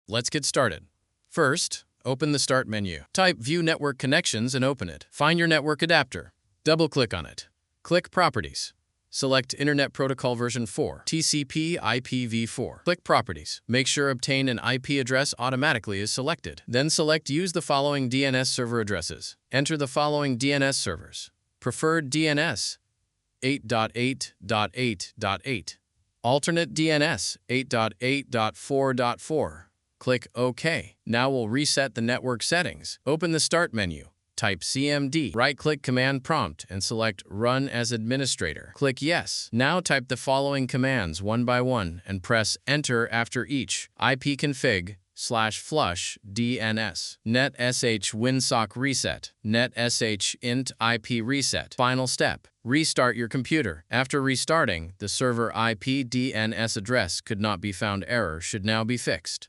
Let's get started. First, open the Start menu. Type View Network Connections and open it. Find your network adapter. Double-click on it. Click Properties. Select Internet Protocol version 4, TCP IPv4. Click Properties. Make sure Obtain an IP address automatically is selected. Then select Use the following DNS server addresses. Enter the following DNS servers. Preferred DNS 8.8.8.8. Alternate DNS 8.8.4.4. Click OK. Now we'll reset the network settings. Open the Start menu. Type CMD. Right-click Command Prompt and select Run as Administrator. Click Yes. Now type the following commands one by one and press Enter after each. ipconfig/flush DNS. netsh winsock reset. netsh int IP reset. Final step. Restart your computer. After restarting, the server IP DNS address could not be found error should now be fixed.